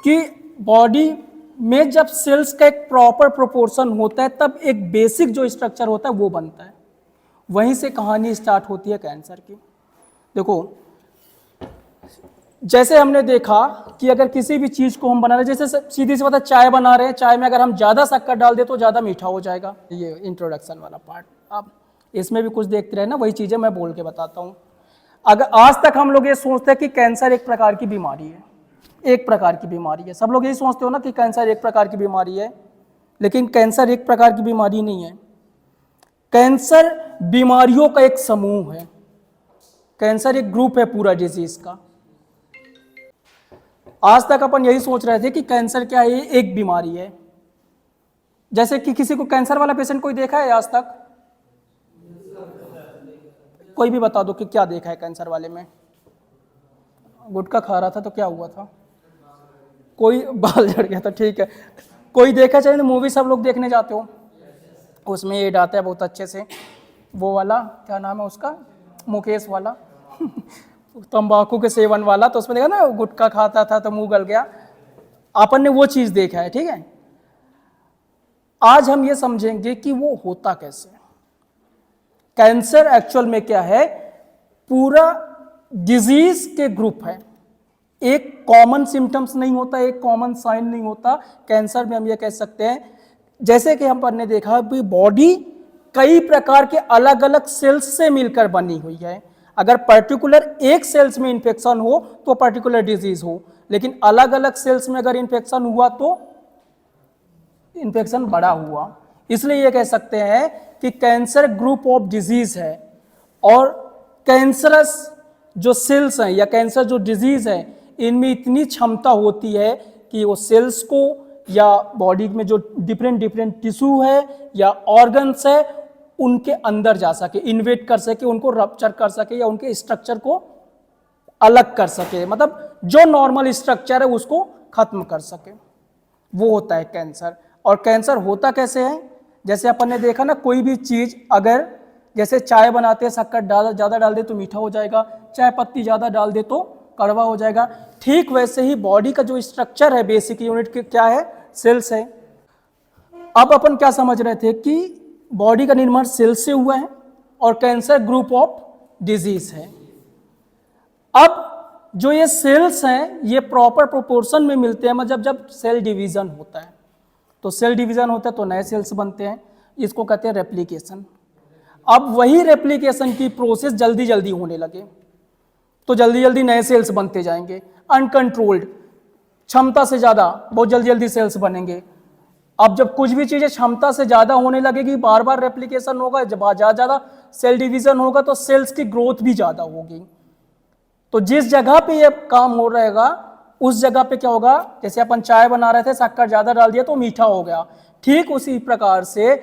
कि बॉडी में जब सेल्स का एक प्रॉपर प्रोपोर्शन होता है तब एक बेसिक जो स्ट्रक्चर होता है वो बनता है। वहीं से कहानी स्टार्ट होती है कैंसर की। देखो, जैसे हमने देखा कि अगर किसी भी चीज़ को हम बना रहे हैं, जैसे सीधी सी बात है, चाय बना रहे हैं, चाय में अगर हम ज़्यादा शक्कर डाल दें तो ज़्यादा मीठा हो जाएगा। ये इंट्रोडक्शन वाला पार्ट, अब इसमें भी कुछ देखते रहे ना, वही चीज़ें मैं बोल के बताता हूँ। अगर आज तक हम लोग ये सोचते हैं कि कैंसर एक प्रकार की बीमारी है, एक प्रकार की बीमारी है, सब लोग यही सोचते हो ना कि कैंसर एक प्रकार की बीमारी है, लेकिन कैंसर एक प्रकार की बीमारी नहीं है। कैंसर बीमारियों का एक समूह है, कैंसर एक ग्रुप है पूरा डिजीज का। आज तक अपन यही सोच रहे थे कि कैंसर क्या है, एक बीमारी है। जैसे कि किसी को कैंसर वाला पेशेंट कोई देखा है आज तक? कोई भी बता दो कि क्या देखा है कैंसर वाले में। गुटखा खा रहा था तो क्या हुआ था? कोई बाल झड़ गया था, ठीक है। कोई देखा, चाहे मूवी सब लोग देखने जाते हो, उसमें एड आता है बहुत अच्छे से, वो वाला क्या नाम है उसका, मुकेश वाला तंबाकू के सेवन वाला, तो उसमें देखा ना गुटखा खाता था तो मुंह गल गया। अपन ने वो चीज देखा है, ठीक है। आज हम ये समझेंगे कि वो होता कैसे। कैंसर एक्चुअल में क्या है, पूरा डिजीज के ग्रुप है। एक कॉमन सिम्टम्स नहीं होता, एक कॉमन साइन नहीं होता। कैंसर में हम ये कह सकते हैं, जैसे कि हम ने देखा भी, बॉडी कई प्रकार के अलग अलग सेल्स से मिलकर बनी हुई है। अगर पर्टिकुलर एक सेल्स में इंफेक्शन हो तो पर्टिकुलर डिजीज हो, लेकिन अलग अलग सेल्स में अगर इंफेक्शन हुआ तो इंफेक्शन बड़ा हुआ। इसलिए ये कह सकते हैं कि कैंसर ग्रुप ऑफ डिजीज है। और कैंसरस जो सेल्स हैं या कैंसर जो डिजीज है, इनमें इतनी क्षमता होती है कि वो सेल्स को या बॉडी में जो डिफरेंट डिफरेंट टिश्यू है या ऑर्गन्स है उनके अंदर जा सके, इन्वेट कर सके, उनको रप्चर कर सके या उनके स्ट्रक्चर को अलग कर सके, मतलब जो नॉर्मल स्ट्रक्चर है उसको खत्म कर सके। वो होता है कैंसर। और कैंसर होता कैसे है, जैसे अपन ने देखा ना, कोई भी चीज अगर जैसे चाय बनाते हैं, शक्कर ज़्यादा डाल दे तो मीठा हो जाएगा, चाय पत्ती ज़्यादा डाल दे तो कड़वा हो जाएगा। ठीक वैसे ही बॉडी का जो स्ट्रक्चर है, बेसिक यूनिट क्या है, सेल्स है। अब अपन क्या समझ रहे थे कि बॉडी का निर्माण सेल्स से हुआ है और कैंसर ग्रुप ऑफ डिजीज है। अब जो ये सेल्स हैं ये प्रॉपर प्रोपोर्शन में मिलते हैं, मतलब जब सेल डिवीजन होता है तो सेल डिवीजन होता है तो नए सेल्स बनते हैं, इसको कहते हैं रेप्लिकेशन। अब वही रेप्लिकेशन की प्रोसेस जल्दी जल्दी होने लगे तो जल्दी जल्दी नए सेल्स बनते जाएंगे, अनकंट्रोल्ड क्षमता से ज़्यादा बहुत जल्दी जल्दी सेल्स बनेंगे। अब जब कुछ भी चीज़ें क्षमता से ज़्यादा होने लगेगी, बार बार रेप्लिकेशन होगा, जब ज़्यादा सेल डिवीजन होगा तो सेल्स की ग्रोथ भी ज़्यादा होगी। तो जिस जगह पे ये काम हो रहेगा उस जगह पे क्या होगा, जैसे अपन चाय बना रहे थे, शक्कर ज़्यादा डाल दिया तो मीठा हो गया। ठीक उसी प्रकार से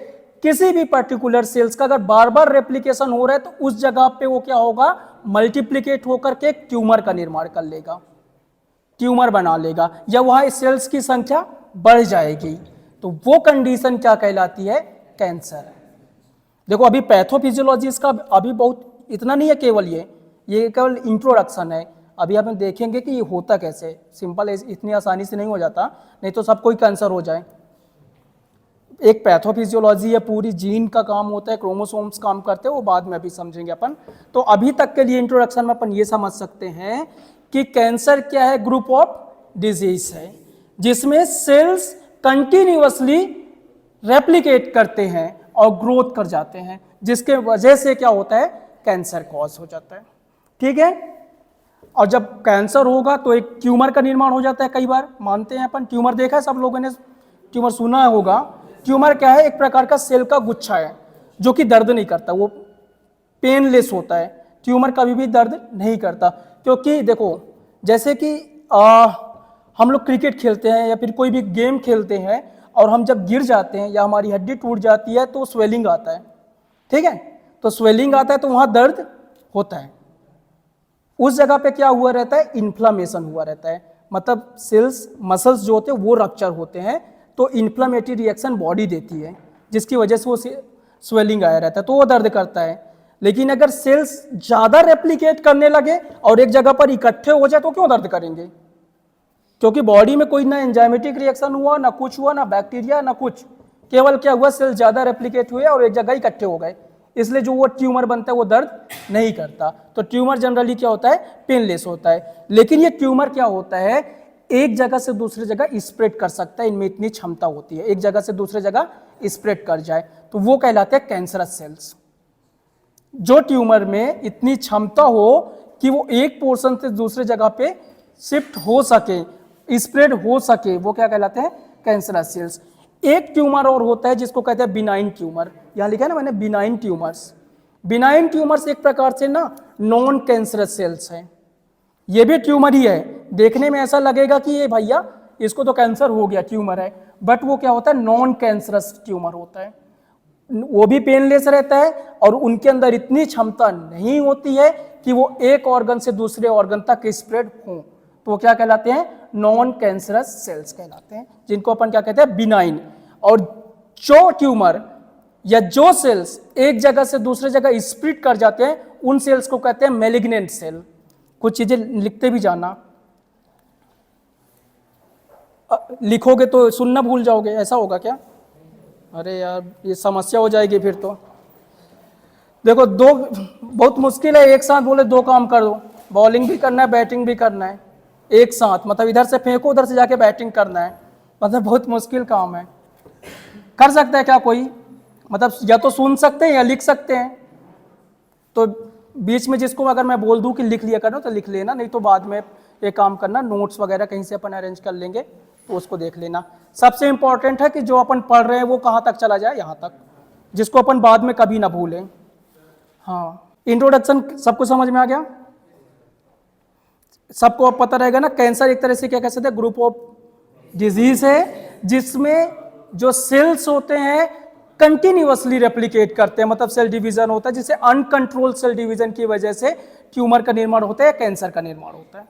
किसी भी पर्टिकुलर सेल्स का अगर बार बार रेप्लिकेशन हो रहा है तो उस जगह पे वो क्या होगा, मल्टीप्लिकेट होकर के ट्यूमर का निर्माण कर लेगा, ट्यूमर बना लेगा, या वहाँ सेल्स की संख्या बढ़ जाएगी। तो वो कंडीशन क्या कहलाती है, कैंसर। देखो अभी पैथोफिजियोलॉजी इसका अभी बहुत इतना नहीं है, केवल ये केवल इंट्रोडक्शन है। अभी आप देखेंगे कि ये होता कैसे, सिंपल इतनी आसानी से नहीं हो जाता, नहीं तो सब कोई कैंसर हो जाए। एक पैथोफिजियोलॉजी है, पूरी जीन का काम होता है, क्रोमोसोम्स काम करते हैं, वो बाद में अभी समझेंगे अपन। तो अभी तक के लिए इंट्रोडक्शन में अपन ये समझ सकते हैं कि कैंसर क्या है, ग्रुप ऑफ डिजीज है जिसमें सेल्स कंटिन्यूअसली रेप्लिकेट करते हैं और ग्रोथ कर जाते हैं, जिसके वजह से क्या होता है, कैंसर कॉज हो जाता है। ठीक है। और जब कैंसर होगा तो एक ट्यूमर का निर्माण हो जाता है। कई बार मानते हैं अपन, ट्यूमर देखा है, सब लोगों ने ट्यूमर सुना होगा। ट्यूमर क्या है, एक प्रकार का सेल का गुच्छा है जो कि दर्द नहीं करता, वो पेनलेस होता है। ट्यूमर कभी भी दर्द नहीं करता, क्योंकि देखो जैसे कि हम लोग क्रिकेट खेलते हैं या फिर कोई भी गेम खेलते हैं और हम जब गिर जाते हैं या हमारी हड्डी टूट जाती है तो स्वेलिंग आता है, ठीक है। तो स्वेलिंग आता है तो वहाँ दर्द होता है। उस जगह पे क्या हुआ रहता है, इन्फ्लामेशन हुआ रहता है, मतलब सेल्स मसल्स जो होते हैं वो रप्चर होते हैं, तो इन्फ्लामेटरी रिएक्शन बॉडी देती है जिसकी वजह से वो स्वेलिंग आया रहता है, तो वो दर्द करता है। लेकिन अगर सेल्स ज़्यादा रेप्लिकेट करने लगे और एक जगह पर इकट्ठे हो जाए तो क्यों दर्द करेंगे, क्योंकि बॉडी में कोई ना एंजाइमेटिक रिएक्शन हुआ, ना कुछ हुआ, ना बैक्टीरिया, ना कुछ, केवल क्या हुआ, सेल ज्यादा रेप्लिकेट हुए और एक जगह इकट्ठे हो गए, इसलिए जो वो ट्यूमर बनता है वो दर्द नहीं करता। तो ट्यूमर जनरली क्या होता है, पेनलेस होता है। लेकिन ये ट्यूमर क्या होता है, एक जगह से दूसरी जगह स्प्रेड कर सकता है, इनमें इतनी क्षमता होती है, एक जगह से दूसरी जगह स्प्रेड कर जाए, तो वो कहलाते हैं कैंसरस सेल्स। जो ट्यूमर में इतनी क्षमता हो कि वो एक पोर्शन से दूसरे जगह पे शिफ्ट हो सके, स्प्रेड हो सके, वो क्या कहलाते हैं, कैंसरस सेल्स। एक ट्यूमर और होता है जिसको कहते हैं बिनाइन ट्यूमर, यहां लिखा है ना मैंने, बिनाइन ट्यूमर्स। बिनाइन ट्यूमर्स एक प्रकार से ना नॉन कैंसरस सेल्स हैं, ये भी ट्यूमर ही है, देखने में ऐसा लगेगा कि ये भैया इसको तो कैंसर हो गया, ट्यूमर है, बट वो क्या होता है, नॉन कैंसरस ट्यूमर होता है। वो भी पेनलेस रहता है और उनके अंदर इतनी क्षमता नहीं होती है कि वो एक ऑर्गन से दूसरे ऑर्गन तक स्प्रेड हो, तो वो क्या कहलाते हैं, नॉन कैंसरस सेल्स कहलाते हैं, जिनको अपन क्या कहते हैं, बिनाइन। और जो ट्यूमर या जो सेल्स एक जगह से दूसरे जगह स्प्लिट कर जाते हैं, उन सेल्स को कहते हैं मैलिग्नेंट सेल। कुछ चीजें लिखते भी जाना, लिखोगे तो सुनना भूल जाओगे, ऐसा होगा क्या? अरे यार ये समस्या हो जाएगी फिर तो। देखो, दो बहुत मुश्किल है एक साथ बोले दो काम कर दो, बॉलिंग भी करना है बैटिंग भी करना है एक साथ, मतलब इधर से फेंको उधर से जाके बैटिंग करना है, मतलब बहुत मुश्किल काम है। कर सकता है क्या कोई? मतलब या तो सुन सकते हैं या लिख सकते हैं, तो बीच में जिसको अगर मैं बोल दूं कि लिख लिया करना तो लिख लेना, नहीं तो बाद में एक काम करना, नोट्स वगैरह कहीं से अपन अरेंज कर लेंगे तो उसको देख लेना। सबसे इंपॉर्टेंट है कि जो अपन पढ़ रहे हैं वो कहाँ तक चला जाए, यहाँ तक, जिसको अपन बाद में कभी ना भूलें। हाँ, इंट्रोडक्शन सबको समझ में आ गया? सबको अब पता रहेगा ना, कैंसर एक तरह से क्या कह सकते हैं, ग्रुप ऑफ डिजीज है जिसमें जो सेल्स होते हैं कंटिन्यूअसली रेप्लिकेट करते हैं, मतलब सेल डिवीजन होता है, जिसे अनकंट्रोल सेल डिवीजन की वजह से ट्यूमर का निर्माण होता है, कैंसर का निर्माण होता है।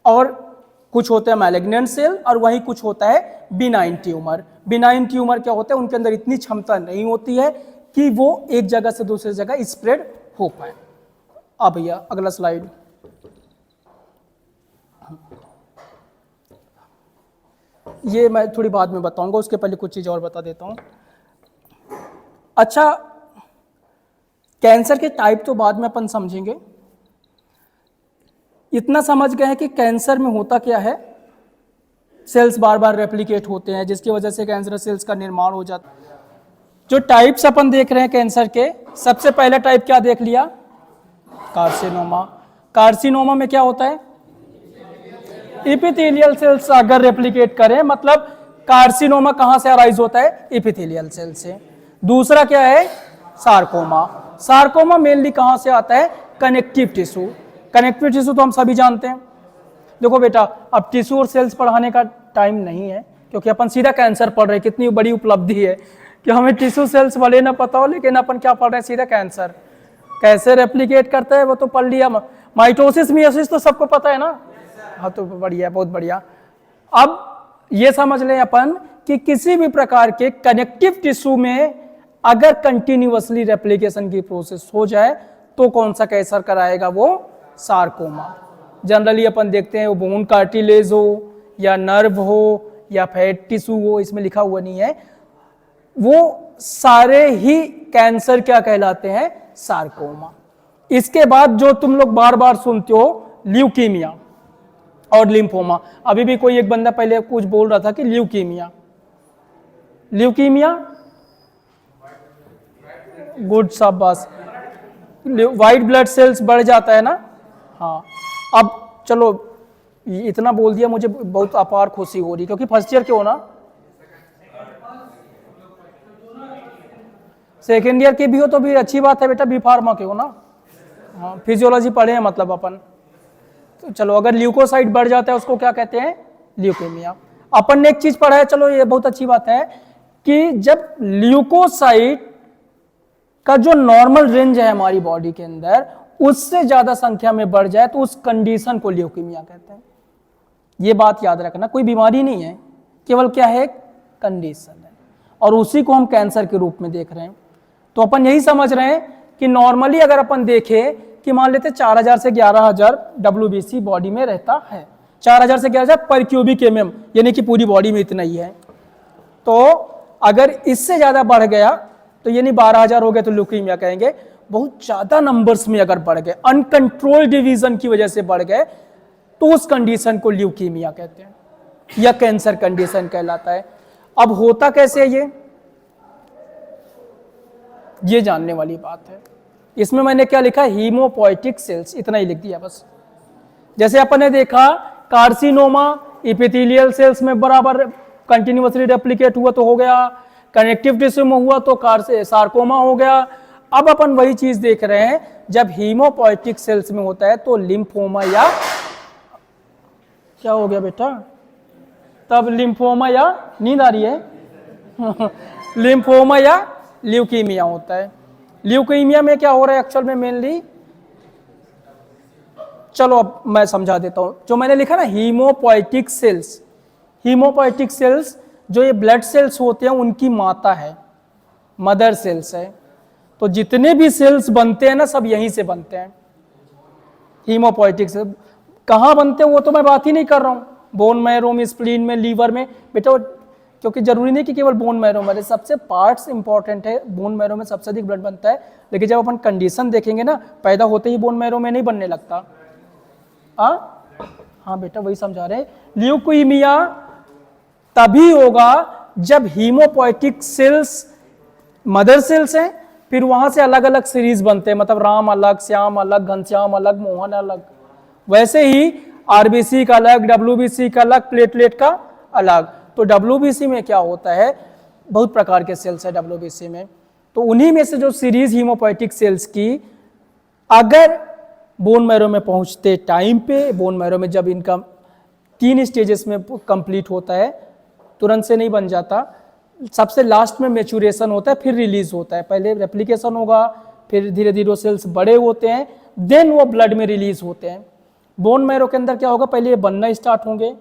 और कुछ होते हैं मैलिग्नेंट सेल और वहीं कुछ होता है बिनाइन ट्यूमर। बिनाइन ट्यूमर क्या होता है, उनके अंदर इतनी क्षमता नहीं होती है कि वो एक जगह से दूसरी जगह स्प्रेड हो पाए। अब भैया अगला स्लाइड। ये मैं थोड़ी बाद में बताऊंगा, उसके पहले कुछ चीज और बता देता हूं। अच्छा, कैंसर के टाइप तो बाद में अपन समझेंगे, इतना समझ गए हैं कि कैंसर में होता क्या है, सेल्स बार बार रेप्लिकेट होते हैं जिसकी वजह से कैंसर सेल्स का निर्माण हो जाता है। जो टाइप्स अपन देख रहे हैं कैंसर के, सबसे पहला टाइप क्या देख लिया, कार्सिनोमा। कार्सिनोमा में क्या होता है, एपिथेलियल सेल्स अगर रेप्लिकेट करें, मतलब कार्सिनोमा कहां से अराइज होता है, एपिथेलियल सेल से। दूसरा क्या है, सार्कोमा। सार्कोमा मेनली कहां से आता है, कनेक्टिव टिश्यू। कनेक्टिव टिश्यू तो हम सभी जानते हैं। देखो बेटा, अब टिश्यू और सेल्स पढ़ाने का टाइम नहीं है क्योंकि अपन सीधा कैंसर पढ़ रहे हैं। कितनी बड़ी उपलब्धि है कि हमें टिश्यू सेल्स भले ना पता हो, लेकिन अपन क्या पढ़ रहे हैं, सीधा कैंसर कैसे रेप्लिकेट करता है वो तो पढ़ लिया। माइटोसिस मियोसिस तो सबको पता है ना, हाँ तो बढ़िया, बहुत बढ़िया। अब ये समझ लें अपन कि किसी भी प्रकार के कनेक्टिव टिश्यू में अगर कंटिन्यूअसली रेप्लिकेशन की प्रोसेस हो जाए तो कौन सा कैंसर कराएगा, वो सार्कोमा। जनरली अपन देखते हैं वो बोन कार्टिलेज हो या नर्व हो या फैट टिश्यू हो, इसमें लिखा हुआ नहीं है, वो सारे ही कैंसर क्या कहलाते हैं, सार्कोमा। इसके बाद जो तुम लोग बार बार सुनते हो, ल्यूकीमिया और लिम्फोमा। अभी भी कोई एक बंदा पहले कुछ बोल रहा था कि ल्यूकीमिया, ल्यूकीमिया गुड शाबाश, व्हाइट ब्लड सेल्स बढ़ जाता है ना। हाँ, अब चलो इतना बोल दिया, मुझे बहुत अपार खुशी हो रही, क्योंकि फर्स्ट ईयर के हो ना, सेकेंड ईयर के भी हो तो भी अच्छी बात है बेटा, बी फार्मा के हो ना। हाँ, फिजियोलॉजी पढ़े हैं मतलब अपन। तो चलो, अगर ल्यूकोसाइट बढ़ जाता है उसको क्या कहते हैं, ल्यूकेमिया। अपन ने एक चीज पढ़ा है, चलो ये बहुत अच्छी बात है, कि जब ल्यूकोसाइट का जो नॉर्मल रेंज है हमारी बॉडी के अंदर उससे ज्यादा संख्या में बढ़ जाए तो उस कंडीशन को ल्यूकेमिया कहते हैं। ये बात याद रखना, कोई बीमारी नहीं है, केवल क्या है, कंडीशन है, और उसी को हम कैंसर के रूप में देख रहे हैं। तो अपन यही समझ रहे हैं कि नॉर्मली अगर अपन देखें कि मान लेते 4000 से 11000 WBC बॉडी में रहता है, 4000 से 11000 पर क्यूबिक mm, यानी कि पूरी बॉडी में इतना ही है। तो अगर इससे ज्यादा बढ़ गया तो यानी 12000 हो गया तो ल्यूकीमिया कहेंगे। बहुत ज्यादा नंबर्स में अगर बढ़ गए, अनकंट्रोल्ड डिवीजन की वजह से बढ़ गए, तो उस कंडीशन को ल्यूकीमिया कहते हैं या कैंसर कंडीशन कहलाता है। अब होता कैसे है ये जानने वाली बात है। इसमें मैंने क्या लिखा, हीमोपोइटिक सेल्स, इतना ही लिख दिया बस। जैसे अपन ने देखा कार्सिनोमा इपिथेलियल सेल्स में बराबर कंटिन्यूअसली रेप्लिकेट हुआ तो हो गया, कनेक्टिव टिश्यू में हुआ तो सार्कोमा हो गया। अब अपन वही चीज देख रहे हैं, जब हीमोपोइटिक सेल्स में होता है तो लिम्फोमा या क्या हो गया बेटा, तब लिम्फोमा या नींद आ रही है लिम्फोमा या ल्यूकीमिया होता है। ल्यूकीमिया में क्या हो रहा है एक्चुअल में मेनली, चलो अब मैं समझा देता हूं। जो मैंने लिखा ना हीमोपोइटिक सेल्स, हीमोपोइटिक सेल्स जो ये ब्लड सेल्स होते हैं उनकी माता है, मदर सेल्स है। तो जितने भी सेल्स बनते हैं ना सब यहीं से बनते हैं। हीमोपोइटिक सेल्स कहाँ बनते हैं वो तो मैं बात ही नहीं कर रहा हूँ, बोन मैरो में, स्प्लीन में, लीवर में बेटा, क्योंकि जरूरी नहीं कि केवल बोन मैरो में, सबसे पार्ट्स इंपॉर्टेंट है। बोन मैरो में सबसे अधिक ब्लड बनता है, लेकिन जब अपन कंडीशन देखेंगे ना, पैदा होते ही बोन मैरो में नहीं बनने लगता। हाँ बेटा वही समझा रहे। ल्यूकीमिया तभी होगा जब हीमोपोइटिक सेल्स मदर सेल्स हैं, फिर वहां से अलग अलग सीरीज बनते हैं, मतलब राम अलग, श्याम अलग, घनश्याम अलग, मोहन अलग। वैसे ही आरबीसी का अलग, डब्ल्यूबीसी का अलग, प्लेटलेट का अलग। तो डब्ल्यूबीसी में क्या होता है, बहुत प्रकार के सेल्स है डब्ल्यूबीसी में, तो उन्हीं में से जो सीरीज हीमोपोइटिक सेल्स की अगर बोन मैरो में पहुंचते टाइम पे, बोन मैरो में जब इनका 3 स्टेजेस में कंप्लीट होता है, तुरंत से नहीं बन जाता, सबसे लास्ट में मैच्योरेशन होता है, फिर रिलीज होता है। पहले रेप्लिकेशन होगा, फिर धीरे धीरे वो सेल्स बड़े होते हैं, देन वो ब्लड में रिलीज होते हैं। बोन मैरो के अंदर क्या होगा, पहले ये बनना स्टार्ट होंगे,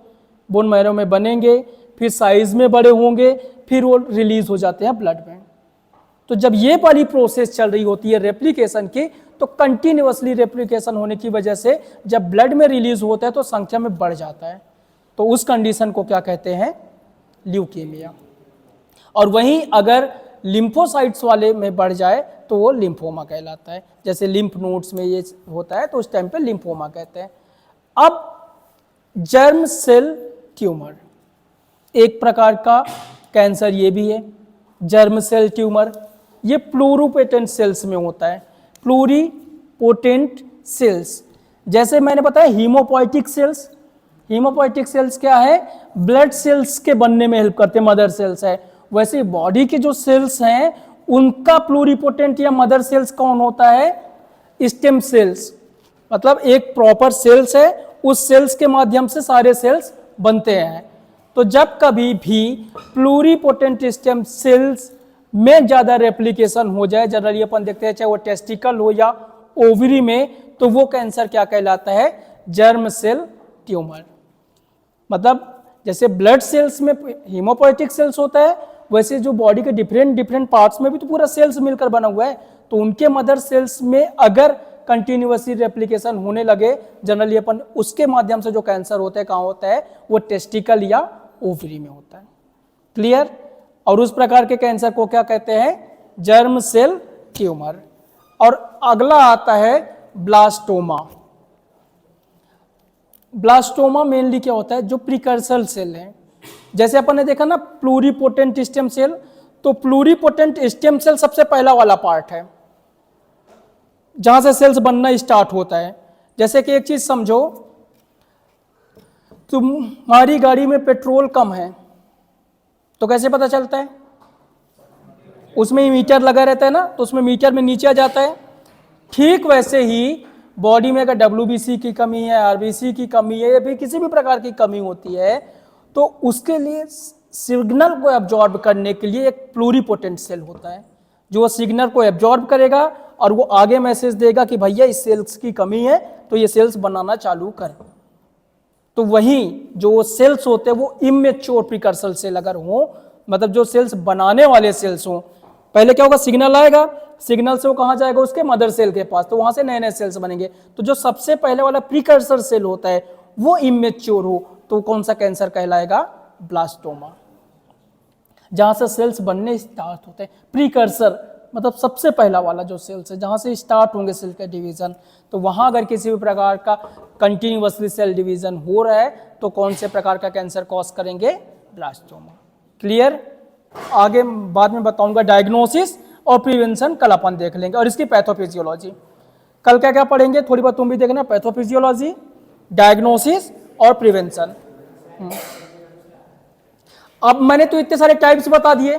बोन मैरो में बनेंगे, फिर साइज में बड़े होंगे, फिर वो रिलीज हो जाते हैं ब्लड में। तो जब ये वाली प्रोसेस चल रही होती है रेप्लिकेशन की, तो कंटिन्यूअसली रेप्लिकेशन होने की वजह से जब ब्लड में रिलीज होता है तो संख्या में बढ़ जाता है, तो उस कंडीशन को क्या कहते हैं, ल्यूकीमिया। और वहीं अगर लिम्फोसाइट्स वाले में बढ़ जाए तो वो लिम्फोमा कहलाता है। जैसे लिम्फ नोड्स में ये होता है तो उस टाइम पे लिम्फोमा कहते हैं। अब जर्म सेल ट्यूमर एक प्रकार का कैंसर ये भी है, जर्म सेल ट्यूमर। ये प्लूरिपोटेंट सेल्स में होता है, प्लूरिपोटेंट सेल्स। जैसे मैंने बताया हीमोपोइटिक सेल्स, हीमोपोइटिक सेल्स क्या है, ब्लड सेल्स के बनने में हेल्प करते हैं, मदर सेल्स है। वैसे बॉडी के जो सेल्स हैं उनका प्लूरिपोटेंट या मदर सेल्स कौन होता है, स्टेम सेल्स। मतलब एक प्रॉपर सेल्स है, उस सेल्स के माध्यम से सारे सेल्स बनते हैं। तो जब कभी भी प्लूरिपोटेंट स्टेम सेल्स में ज्यादा रेप्लिकेशन हो जाए, जनरली अपन देखते हैं चाहे वो टेस्टिकल हो या ओवरी में, तो वो कैंसर क्या कहलाता है, जर्म सेल ट्यूमर। मतलब जैसे ब्लड सेल्स में हीमोपोइटिक सेल्स होता है, वैसे जो बॉडी के डिफरेंट पार्ट्स में भी तो पूरा सेल्स मिलकर बना हुआ है, तो उनके मदर सेल्स में अगर कंटिन्यूअसली रेप्लिकेशन होने लगे, जनरली अपन उसके माध्यम से जो कैंसर होता है कहाँ होता है, वो टेस्टिकल या ओवरी में होता है। क्लियर। और उस प्रकार के कैंसर को क्या कहते हैं, जर्म सेल ट्यूमर। और अगला आता है ब्लास्टोमा। ब्लास्टोमा मेनली क्या होता है, जो प्रिकर्सर सेल है। जैसे अपन ने देखा ना प्लूरिपोटेंट स्टेम सेल, तो प्लूरिपोटेंट स्टेम सेल सबसे पहला वाला पार्ट है जहां से सेल्स बनना स्टार्ट होता है। जैसे कि एक चीज समझो, तुम्हारी गाड़ी में पेट्रोल कम है तो कैसे पता चलता है, उसमें मीटर लगा रहता है ना, तो उसमें मीटर में नीचे आ जाता है। ठीक वैसे ही बॉडी में अगर डब्ल्यूबीसी की कमी है, आरबीसी की कमी है, या फिर किसी भी प्रकार की कमी होती है, तो उसके लिए सिग्नल को एब्जॉर्ब करने के लिए एक प्लूरिपोटेंट सेल होता है, जो वो सिग्नल को एब्जॉर्ब करेगा और वो आगे मैसेज देगा कि भैया इस सेल्स की कमी है, तो ये सेल्स बनाना चालू कर। तो वहीं जो सेल्स होते हैं वो इमेच्योर प्रिकर्सर सेल अगर हो, मतलब जो सेल्स बनाने वाले सेल्स हों, पहले क्या होगा, सिग्नल आएगा, सिग्नल से वो कहाँ जाएगा, उसके मदर सेल के पास, तो वहां से नए नए सेल्स बनेंगे। तो जो सबसे पहले वाला प्रीकर्सर सेल होता है वो इमेच्योर हो तो कौन सा कैंसर कहलाएगा? ब्लास्टोमा। जहां से सेल्स बनने स्टार्ट होते हैं, प्रीकर्सर मतलब सबसे पहला वाला जो सेल्स है जहां से स्टार्ट होंगे सेल का डिवीजन, तो वहां अगर किसी भी प्रकार का कंटिन्यूअसली सेल डिवीजन हो रहा है तो कौन से प्रकार का कैंसर कॉज करेंगे? ब्लास्टोमा। क्लियर? आगे बाद में बताऊंगा डायग्नोसिस और प्रिवेंशन, कल अपन देख लेंगे, और इसकी पैथोफिजियोलॉजी कल क्या क्या पढ़ेंगे, थोड़ी बहुत तुम भी देखना, पैथोफिजियोलॉजी, डायग्नोसिस और प्रिवेंशन। अब मैंने तो इतने सारे टाइप्स बता दिए,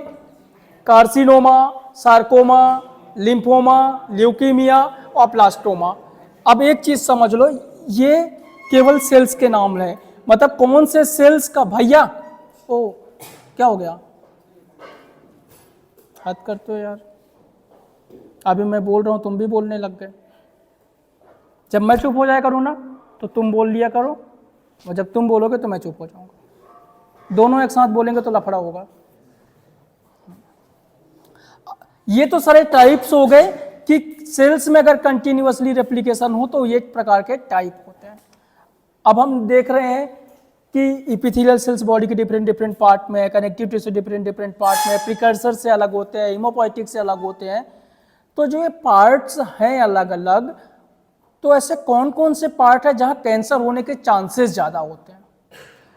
कार्सिनोमा, सार्कोमा, लिम्फोमा, ल्यूकीमिया और प्लास्टोमा। अब एक चीज समझ लो, ये केवल सेल्स के नाम है, मतलब कौन से सेल्स का भैया, ओ क्या हो गया, हद करते हो यार, अभी मैं बोल रहा हूं तुम भी बोलने लग गए। जब मैं चुप हो जाया करूं ना तो तुम बोल लिया करो, और जब तुम बोलोगे तो मैं चुप हो जाऊंगा। दोनों एक साथ बोलेंगे तो लफड़ा होगा। ये तो सारे टाइप्स हो गए कि सेल्स में अगर कंटिन्यूअसली रेप्लिकेशन हो तो ये प्रकार के टाइप होते हैं। अब हम देख रहे हैं कि इपिथेलियल सेल्स बॉडी के डिफरेंट डिफरेंट पार्ट में, connective tissue different different part में, प्रिकर्सर से अलग होते हैं, हीमोपोएटिक से अलग होते हैं। तो जो ये पार्ट्स हैं अलग अलग, तो ऐसे कौन कौन से पार्ट है जहां कैंसर होने के चांसेस ज्यादा होते हैं?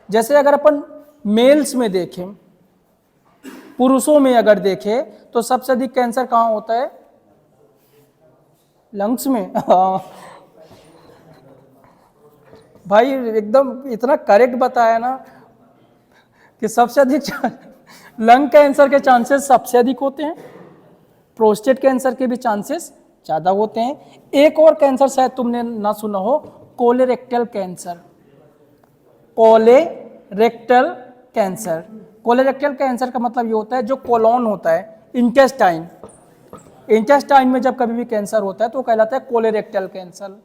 जैसे अगर अपन मेल्स में देखें, पुरुषों में अगर देखें तो सबसे अधिक कैंसर कहां होता है? लंग्स में। भाई एकदम इतना करेक्ट बताया ना कि सबसे अधिक लंग कैंसर के चांसेस सबसे अधिक होते हैं, प्रोस्टेट कैंसर के भी चांसेस ज्यादा होते हैं। एक और कैंसर शायद तुमने ना सुना हो, colorectal cancer. Colorectal cancer, colorectal cancer का मतलब ये होता है जो कोलोन होता है, इंटेस्टाइन, इंटेस्टाइन में जब कभी भी कैंसर होता है तो कहलाता है कोलोरेक्टल कैंसर,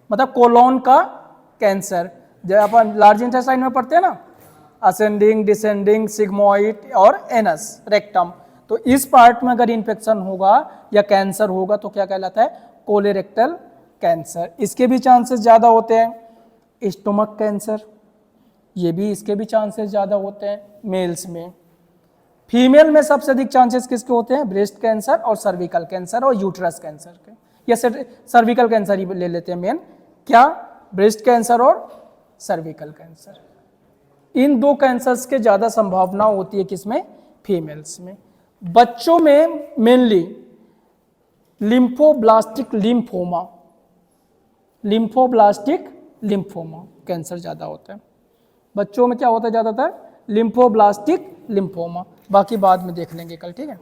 मतलब कोलोन का कैंसर। जब अपन लार्ज इंटेस्टाइन में पढ़ते हैं ना, असेंडिंग, डिसेंडिंग, सिग्मोइड और एनस, रेक्टम, तो इस पार्ट में अगर इन्फेक्शन होगा या कैंसर होगा तो क्या कहलाता है? Colorectal cancer. इसके भी चांसेस ज़्यादा होते हैं। स्टोमक कैंसर, ये भी इसके भी चांसेस ज़्यादा होते हैं मेल्स में। फीमेल में सबसे अधिक चांसेस किसके होते हैं? ब्रेस्ट कैंसर और सर्विकल कैंसर और यूट्रस कैंसर के, या सर्विकल कैंसर ही ले लेते हैं मेन, क्या? ब्रेस्ट कैंसर और सर्विकल कैंसर। इन दो कैंसर्स के ज़्यादा संभावना होती है किसमें? फीमेल्स में। बच्चों में mainly lymphoblastic lymphoma, lymphoblastic lymphoma cancer ज़्यादा होता है बच्चों में। क्या होता है ज़्यादातर? Lymphoblastic lymphoma. बाकी बाद में देख लेंगे कल, ठीक है।